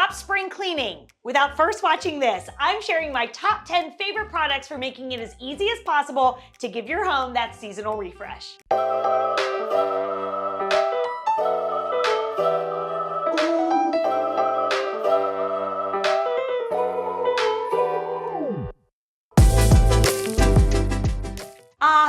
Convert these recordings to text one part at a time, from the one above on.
Stop spring cleaning without first watching this. I'm sharing my top 10 favorite products for making it as easy as possible to give your home that seasonal refresh.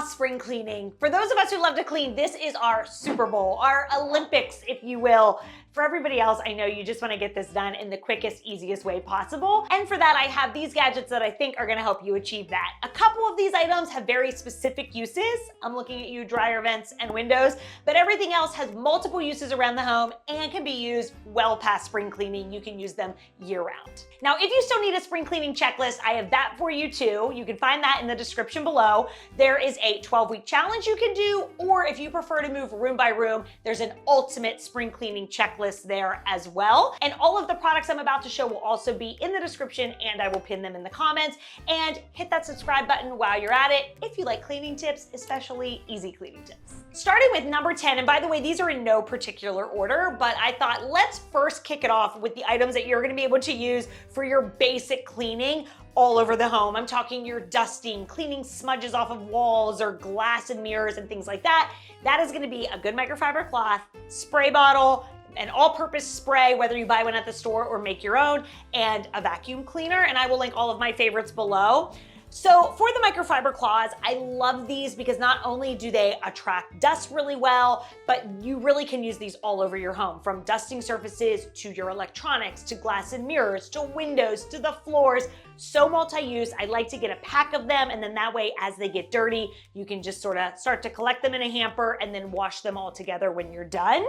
Spring cleaning. For those of us who love to clean, this is our Super Bowl, our Olympics, if you will. For everybody else, I know you just want to get this done in the quickest, easiest way possible. And for that, I have these gadgets that I think are going to help you achieve that. A couple of these items have very specific uses. I'm looking at you, dryer vents and windows, but everything else has multiple uses around the home and can be used well past spring cleaning. You can use them year round. Now, if you still need a spring cleaning checklist, I have that for you too. You can find that in the description below. There is a 12-week challenge you can do, or if you prefer to move room by room, there's an ultimate spring cleaning checklist there as well. And all of the products I'm about to show will also be in the description, and I will pin them in the comments. And hit that subscribe button while you're at it if you like cleaning tips, especially easy cleaning tips. Starting with number 10, and by the way, these are in no particular order, but I thought let's first kick it off with the items that you're gonna be able to use for your basic cleaning all over the home. I'm talking your dusting, cleaning smudges off of walls or glass and mirrors and things like that. That is gonna be a good microfiber cloth, spray bottle, an all-purpose spray, whether you buy one at the store or make your own, and a vacuum cleaner, and I will link all of my favorites below. So for the microfiber cloths, I love these because not only do they attract dust really well, but you really can use these all over your home, from dusting surfaces to your electronics, to glass and mirrors, to windows, to the floors. So multi-use. I like to get a pack of them, and then that way, as they get dirty, you can just sort of start to collect them in a hamper and then wash them all together when you're done.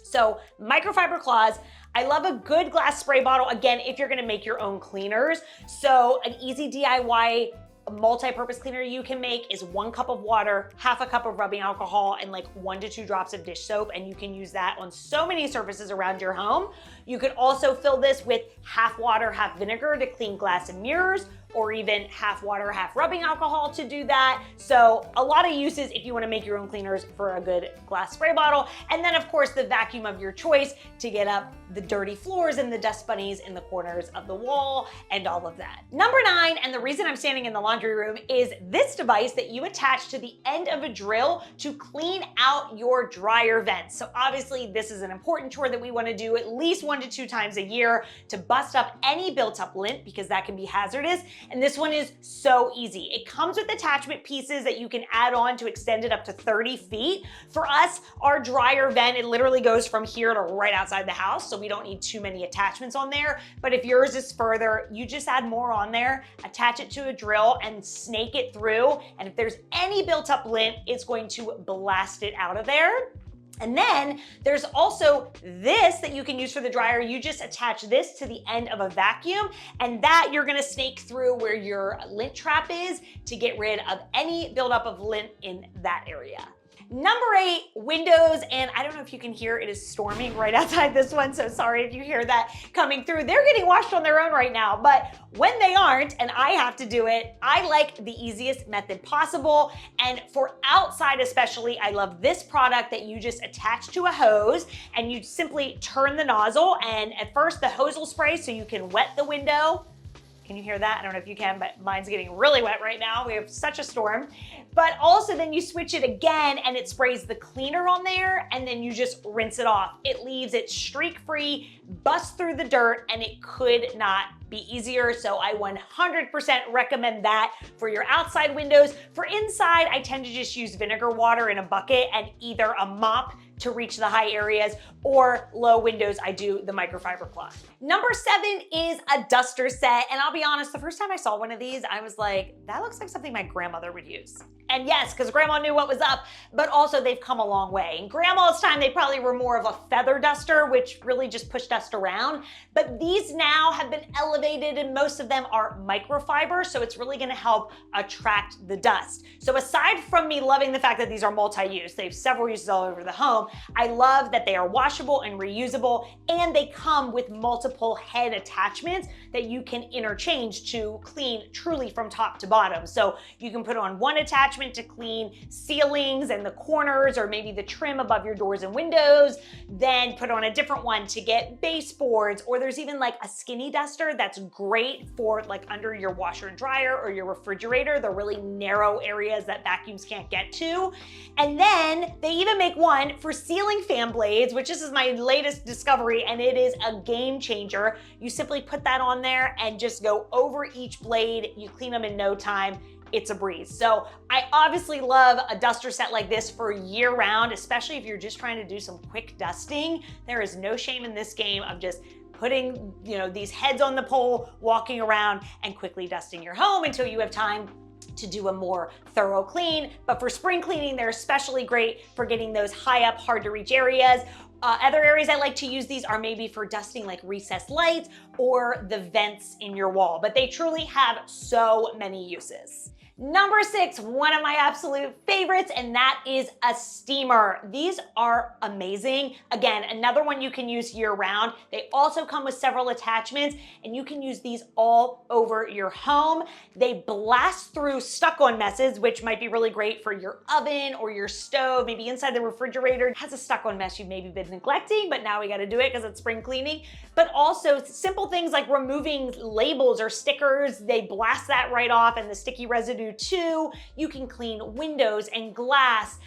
So microfiber cloths. I love a good glass spray bottle, again, if you're gonna make your own cleaners. So an easy DIY multi-purpose cleaner you can make is 1 cup of water, half a cup of rubbing alcohol, and like 1 to 2 drops of dish soap, and you can use that on so many surfaces around your home. You could also fill this with half water, half vinegar to clean glass and mirrors, or even half water, half rubbing alcohol to do that. So a lot of uses if you want to make your own cleaners for a good glass spray bottle. And then of course the vacuum of your choice to get up the dirty floors and the dust bunnies in the corners of the wall and all of that. Number 9, and the reason I'm standing in the laundry room, is this device that you attach to the end of a drill to clean out your dryer vents. So obviously this is an important chore that we want to do at least 1 to 2 times a year to bust up any built up lint, because that can be hazardous. And this one is so easy. It comes with attachment pieces that you can add on to extend it up to 30 feet. For us, our dryer vent, it literally goes from here to right outside the house, so we don't need too many attachments on there. But if yours is further, you just add more on there, attach it to a drill, and snake it through. And if there's any built up lint, it's going to blast it out of there. And then there's also this that you can use for the dryer. You just attach this to the end of a vacuum, and that you're gonna snake through where your lint trap is to get rid of any buildup of lint in that area. Number 8, windows, and I don't know if you can hear, it is storming right outside this one, so sorry if you hear that coming through. They're getting washed on their own right now, but when they aren't and I have to do it, I like the easiest method possible. And for outside especially, I love this product that you just attach to a hose, and you simply turn the nozzle, and at first the hose will spray so you can wet the window. Can you hear that? I don't know if you can, but mine's getting really wet right now. We have such a storm. But also then you switch it again and it sprays the cleaner on there, and then you just rinse it off. It leaves it streak-free, busts through the dirt, and it could not be easier. So I 100% recommend that for your outside windows. For inside, I tend to just use vinegar water in a bucket and either a mop to reach the high areas, or low windows, I do the microfiber cloth. Number 7 is a duster set. And I'll be honest, the first time I saw one of these, I was like, that looks like something my grandmother would use. And yes, because grandma knew what was up, but also they've come a long way. In grandma's time, they probably were more of a feather duster, which really just pushed dust around. But these now have been elevated, and most of them are microfiber, so it's really gonna help attract the dust. So aside from me loving the fact that these are multi-use, they have several uses all over the home, I love that they are washable and reusable, and they come with multiple head attachments that you can interchange to clean truly from top to bottom. So you can put on one attachment attachment to clean ceilings and the corners or maybe the trim above your doors and windows, then put on a different one to get baseboards, or there's even like a skinny duster that's great for like under your washer and dryer or your refrigerator, the really narrow areas that vacuums can't get to. And then they even make one for ceiling fan blades, which this is my latest discovery, and it is a game changer. You simply put that on there and just go over each blade. You clean them in no time. It's a breeze. So I obviously love a duster set like this for year round, especially if you're just trying to do some quick dusting. There is no shame in this game of just putting, these heads on the pole, walking around and quickly dusting your home until you have time to do a more thorough clean. But for spring cleaning, they're especially great for getting those high up, hard to reach areas. Other areas I like to use these are maybe for dusting like recessed lights or the vents in your wall, but they truly have so many uses. Number 6, one of my absolute favorites, and that is a steamer. These are amazing. Again, another one you can use year round. They also come with several attachments, and you can use these all over your home. They blast through stuck-on messes, which might be really great for your oven or your stove, maybe inside the refrigerator. It has a stuck-on mess you've maybe been neglecting, but now we gotta do it because it's spring cleaning. But also simple things like removing labels or stickers, they blast that right off and the sticky residue too. You can clean windows and glass,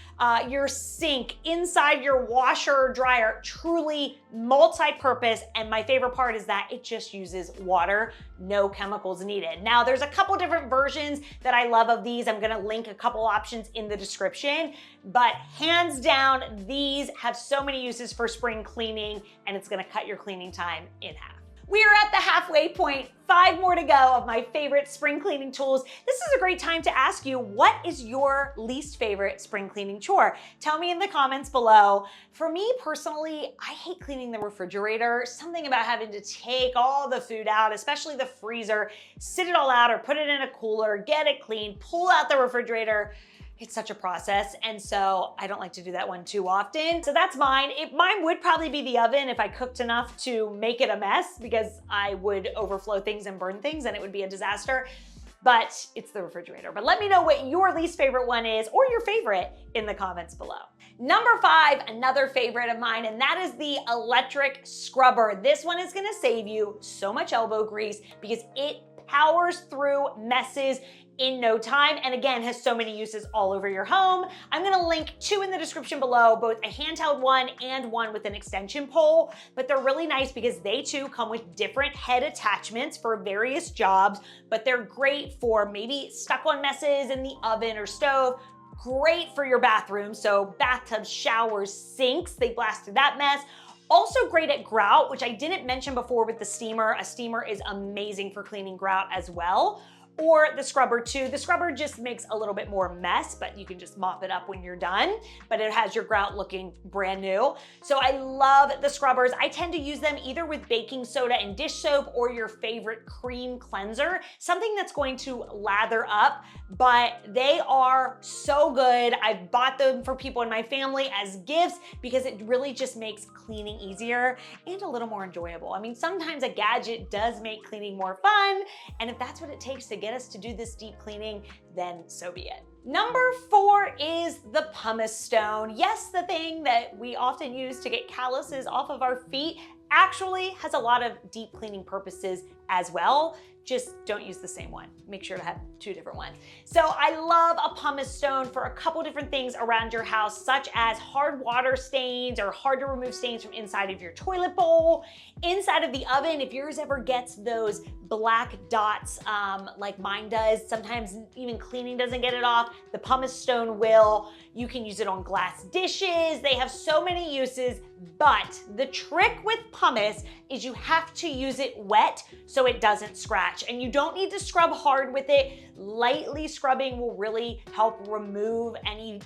your sink, inside your washer or dryer, truly multi-purpose. And my favorite part is that it just uses water, no chemicals needed. Now there's a couple different versions that I love of these. I'm gonna link a couple options in the description, but hands down, these have so many uses for spring cleaning, and it's gonna cut your cleaning time in half. We are at the halfway point, 5 more to go of my favorite spring cleaning tools. This is a great time to ask you, what is your least favorite spring cleaning chore? Tell me in the comments below. For me personally, I hate cleaning the refrigerator. Something about having to take all the food out, especially the freezer, sit it all out or put it in a cooler, get it clean, pull out the refrigerator. It's such a process, and so I don't like to do that one too often. So that's mine. Mine would probably be the oven if I cooked enough to make it a mess, because I would overflow things and burn things and it would be a disaster. But it's the refrigerator. But let me know what your least favorite one is, or your favorite, in the comments below. Number 5, another favorite of mine, and that is the electric scrubber. This one is gonna save you so much elbow grease because it powers through messes in no time, and again, has so many uses all over your home. I'm gonna link 2 in the description below, both a handheld one and one with an extension pole, but they're really nice because they too come with different head attachments for various jobs, but they're great for maybe stuck-on messes in the oven or stove. Great for your bathroom, so bathtubs, showers, sinks, they blast through that mess. Also great at grout, which I didn't mention before with the steamer. A steamer is amazing for cleaning grout as well. Or the scrubber too. The scrubber just makes a little bit more mess, but you can just mop it up when you're done, but it has your grout looking brand new. So I love the scrubbers. I tend to use them either with baking soda and dish soap or your favorite cream cleanser, something that's going to lather up, but they are so good. I've bought them for people in my family as gifts because it really just makes cleaning easier and a little more enjoyable. I mean, sometimes a gadget does make cleaning more fun, and if that's what it takes to get us to do this deep cleaning, then so be it. Number 4 is the pumice stone. Yes, the thing that we often use to get calluses off of our feet actually has a lot of deep cleaning purposes as well. Just don't use the same one. Make sure to have 2 different ones. So I love a pumice stone for a couple different things around your house, such as hard water stains or hard to remove stains from inside of your toilet bowl, inside of the oven. If yours ever gets those black dots like mine does, sometimes even cleaning doesn't get it off, the pumice stone will. You can use it on glass dishes. They have so many uses, but the trick with pumice is you have to use it wet so it doesn't scratch. And you don't need to scrub hard with it. Lightly scrubbing will really help remove any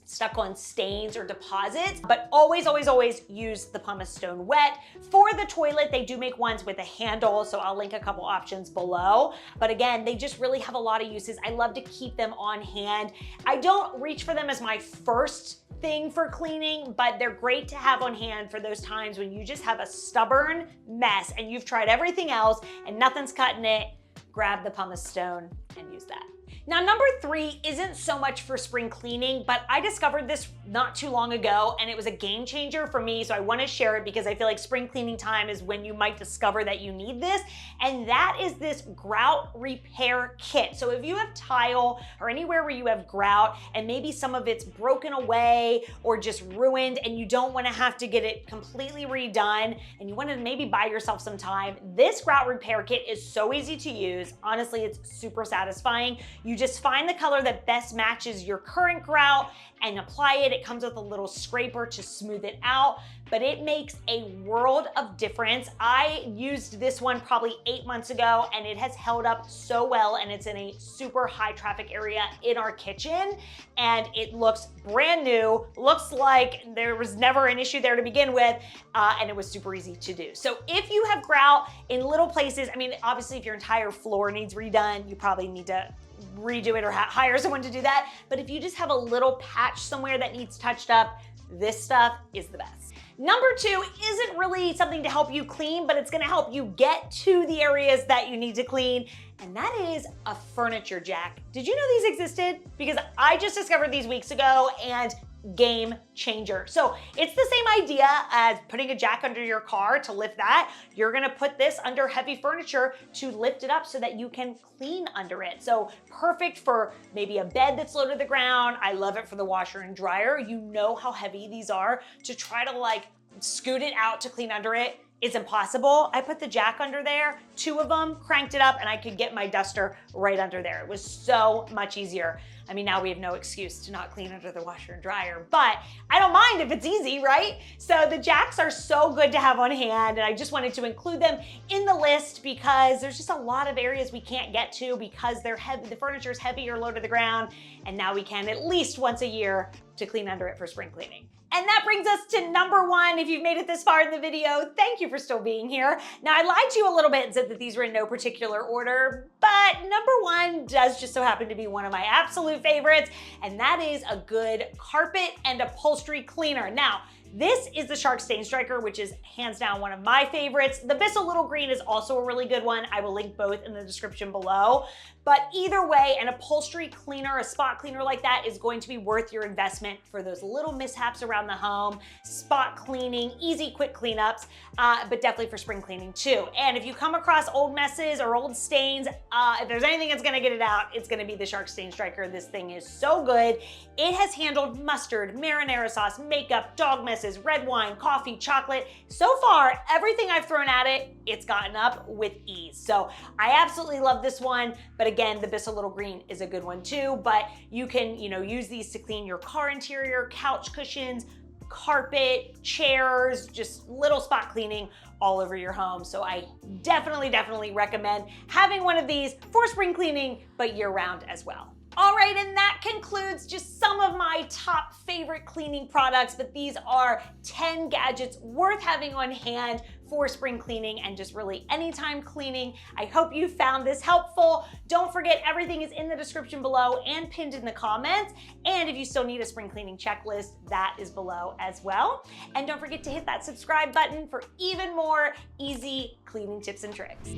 stuck on stains or deposits, but always, always, always use the pumice stone wet. For the toilet, they do make ones with a handle, so I'll link a couple options below. But again, they just really have a lot of uses. I love to keep them on hand. I don't reach for them as my first thing for cleaning, but they're great to have on hand for those times when you just have a stubborn mess and you've tried everything else and nothing's cutting it. Grab the pumice stone and use that. Now, number 3 isn't so much for spring cleaning, but I discovered this not too long ago and it was a game changer for me, so I want to share it because I feel like spring cleaning time is when you might discover that you need this, and that is this grout repair kit. So if you have tile or anywhere where you have grout and maybe some of it's broken away or just ruined and you don't want to have to get it completely redone and you want to maybe buy yourself some time, this grout repair kit is so easy to use. Honestly, it's super satisfying. You just find the color that best matches your current grout and apply it. It comes with a little scraper to smooth it out, but it makes a world of difference. I used this one probably 8 months ago and it has held up so well, and it's in a super high traffic area in our kitchen and it looks brand new, looks like there was never an issue there to begin with, and it was super easy to do. So if you have grout in little places, I mean, obviously if your entire floor needs redone, you probably need to redo it or hire someone to do that. But if you just have a little patch somewhere that needs touched up, this stuff is the best. Number 2 isn't really something to help you clean, but it's gonna help you get to the areas that you need to clean, and that is a furniture jack. Did you know these existed? Because I just discovered these weeks ago, and game changer. So it's the same idea as putting a jack under your car to lift that. You're gonna put this under heavy furniture to lift it up so that you can clean under it. So perfect for maybe a bed that's low to the ground. I love it for the washer and dryer. You know how heavy these are. To try to like scoot it out to clean under it, it's impossible. I put the jack under there, 2 of them, cranked it up, and I could get my duster right under there. It was so much easier. I mean, now we have no excuse to not clean under the washer and dryer, but I don't mind if it's easy, right? So the jacks are so good to have on hand, and I just wanted to include them in the list because there's just a lot of areas we can't get to because they're heavy, the furniture is heavy or low to the ground, and now we can at least once a year to clean under it for spring cleaning. And that brings us to number 1. If you've made it this far in the video, thank you for still being here. Now, I lied to you a little bit and said that these were in no particular order, but number 1 does just so happen to be one of my absolute favorites, and that is a good carpet and upholstery cleaner. Now, this is the Shark Stain Striker, which is hands down one of my favorites. The Bissell Little Green is also a really good one. I will link both in the description below. But either way, an upholstery cleaner, a spot cleaner like that is going to be worth your investment for those little mishaps around the home, spot cleaning, easy, quick cleanups, but definitely for spring cleaning too. And if you come across old messes or old stains, if there's anything that's gonna get it out, it's gonna be the Shark Stain Striker. This thing is so good. It has handled mustard, marinara sauce, makeup, dog messes, red wine, coffee, chocolate. So far, everything I've thrown at it, it's gotten up with ease. So I absolutely love this one, but again, the Bissell Little Green is a good one too, but you can, use these to clean your car interior, couch cushions, carpet, chairs, just little spot cleaning all over your home. So I definitely recommend having one of these for spring cleaning, but year round as well. All right, and that concludes just some of my top favorite cleaning products, but these are 10 gadgets worth having on hand for spring cleaning and just really anytime cleaning. I hope you found this helpful. Don't forget, everything is in the description below and pinned in the comments. And if you still need a spring cleaning checklist, that is below as well. And don't forget to hit that subscribe button for even more easy cleaning tips and tricks.